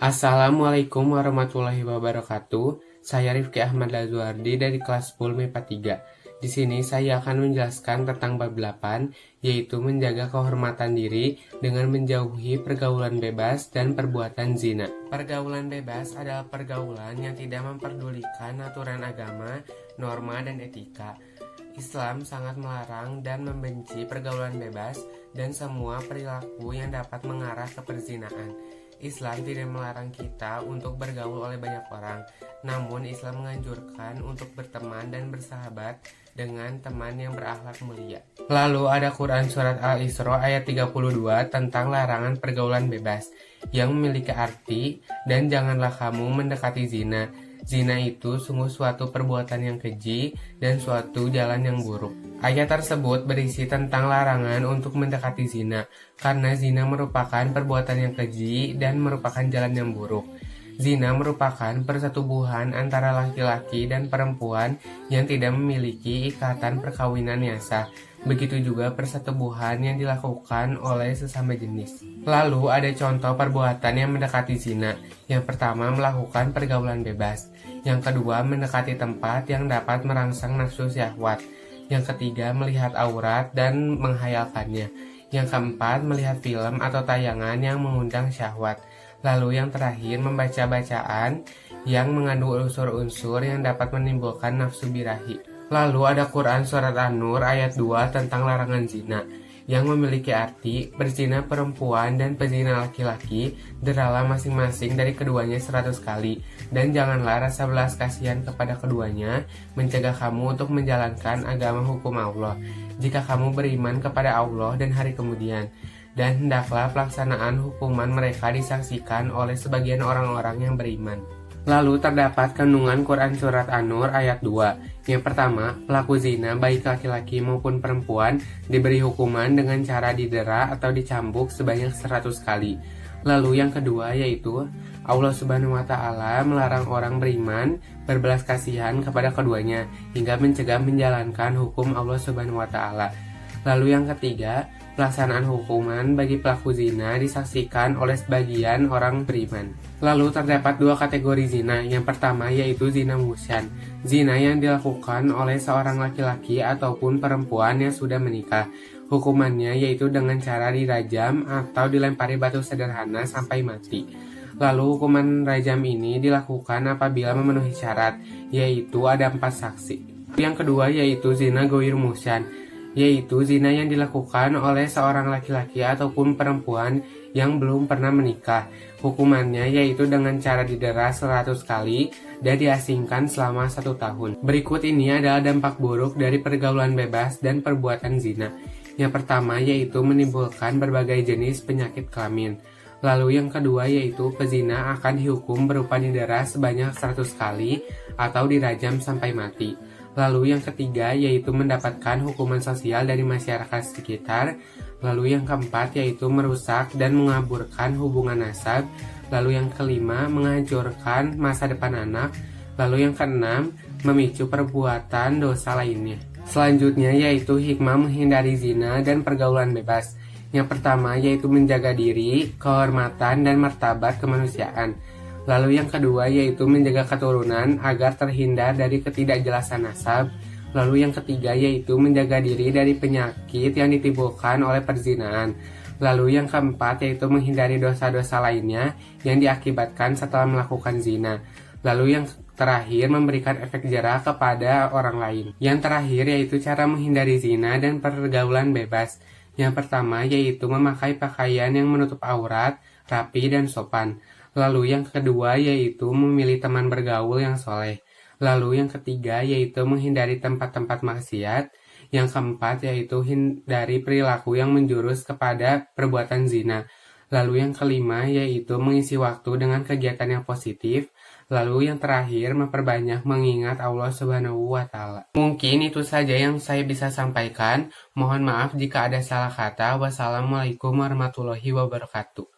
Assalamualaikum warahmatullahi wabarakatuh. Saya Rifki Ahmad Lazuardi dari kelas 10 MIPA 3. Di sini saya akan menjelaskan tentang bab 8, yaitu menjaga kehormatan diri dengan menjauhi pergaulan bebas dan perbuatan zina. Pergaulan bebas adalah pergaulan yang tidak memperdulikan aturan agama, norma, dan etika. Islam sangat melarang dan membenci pergaulan bebas dan semua perilaku yang dapat mengarah ke perzinaan. Islam tidak melarang kita untuk bergaul oleh banyak orang, namun Islam menganjurkan untuk berteman dan bersahabat dengan teman yang berakhlak mulia. Lalu ada Quran Surat Al-Isra ayat 32 tentang larangan pergaulan bebas, yang memiliki arti, dan janganlah kamu mendekati zina. Zina itu sungguh suatu perbuatan yang keji dan suatu jalan yang buruk. Ayat tersebut berisi tentang larangan untuk mendekati zina, karena zina merupakan perbuatan yang keji dan merupakan jalan yang buruk. Zina merupakan persetubuhan antara laki-laki dan perempuan yang tidak memiliki ikatan perkawinan yang sah. Begitu juga persetubuhan yang dilakukan oleh sesama jenis. Lalu ada contoh perbuatan yang mendekati zina. Yang pertama, melakukan pergaulan bebas. Yang kedua, mendekati tempat yang dapat merangsang nafsu syahwat. Yang ketiga, melihat aurat dan menghayalkannya. Yang keempat, melihat film atau tayangan yang mengundang syahwat. Lalu yang terakhir, membaca bacaan yang mengandung unsur-unsur yang dapat menimbulkan nafsu birahi. Lalu ada Quran Surat An-Nur ayat 2 tentang larangan zina, yang memiliki arti berzina perempuan dan pezina laki-laki derala masing-masing dari keduanya 100 kali, dan janganlah rasa belas kasihan kepada keduanya mencegah kamu untuk menjalankan agama hukum Allah jika kamu beriman kepada Allah dan hari kemudian, dan hendaklah pelaksanaan hukuman mereka disaksikan oleh sebagian orang-orang yang beriman. Lalu terdapat kandungan Quran Surat An-Nur ayat 2. Yang pertama, pelaku zina baik laki-laki maupun perempuan diberi hukuman dengan cara didera atau dicambuk sebanyak 100 kali. Lalu yang kedua yaitu Allah Subhanahu wa Ta'ala melarang orang beriman berbelas kasihan kepada keduanya hingga mencegah menjalankan hukum Allah Subhanahu wa Ta'ala. Lalu yang ketiga, pelaksanaan hukuman bagi pelaku zina disaksikan oleh sebagian orang beriman. Lalu terdapat dua kategori zina. Yang pertama yaitu zina muhsan, zina yang dilakukan oleh seorang laki-laki ataupun perempuan yang sudah menikah. Hukumannya yaitu dengan cara dirajam atau dilempari batu sederhana sampai mati. Lalu hukuman rajam ini dilakukan apabila memenuhi syarat, yaitu ada 4 saksi. Yang kedua yaitu zina goir muhsan, yaitu zina yang dilakukan oleh seorang laki-laki ataupun perempuan yang belum pernah menikah. Hukumannya yaitu dengan cara didera 100 kali dan diasingkan selama 1 tahun. Berikut ini adalah dampak buruk dari pergaulan bebas dan perbuatan zina. Yang pertama yaitu menimbulkan berbagai jenis penyakit kelamin. Lalu yang kedua yaitu pezina akan dihukum berupa didera sebanyak 100 kali atau dirajam sampai mati. Lalu yang ketiga yaitu mendapatkan hukuman sosial dari masyarakat sekitar. Lalu yang keempat yaitu merusak dan mengaburkan hubungan nasab. Lalu yang kelima menghancurkan masa depan anak. Lalu yang keenam memicu perbuatan dosa lainnya. Selanjutnya yaitu hikmah menghindari zina dan pergaulan bebas. Yang pertama yaitu menjaga diri, kehormatan, dan martabat kemanusiaan. Lalu yang kedua yaitu menjaga keturunan agar terhindar dari ketidakjelasan nasab. Lalu yang ketiga yaitu menjaga diri dari penyakit yang ditimbulkan oleh perzinaan. Lalu yang keempat yaitu menghindari dosa-dosa lainnya yang diakibatkan setelah melakukan zina. Lalu yang terakhir memberikan efek jera kepada orang lain. Yang terakhir yaitu cara menghindari zina dan pergaulan bebas. Yang pertama yaitu memakai pakaian yang menutup aurat, rapi, dan sopan. Lalu yang kedua yaitu memilih teman bergaul yang soleh. Lalu yang ketiga yaitu menghindari tempat-tempat maksiat. Yang keempat yaitu hindari perilaku yang menjurus kepada perbuatan zina. Lalu yang kelima yaitu mengisi waktu dengan kegiatan yang positif. Lalu yang terakhir memperbanyak mengingat Allah Subhanahu wa Ta'ala. Mungkin itu saja yang saya bisa sampaikan. Mohon maaf jika ada salah kata. Wassalamualaikum warahmatullahi wabarakatuh.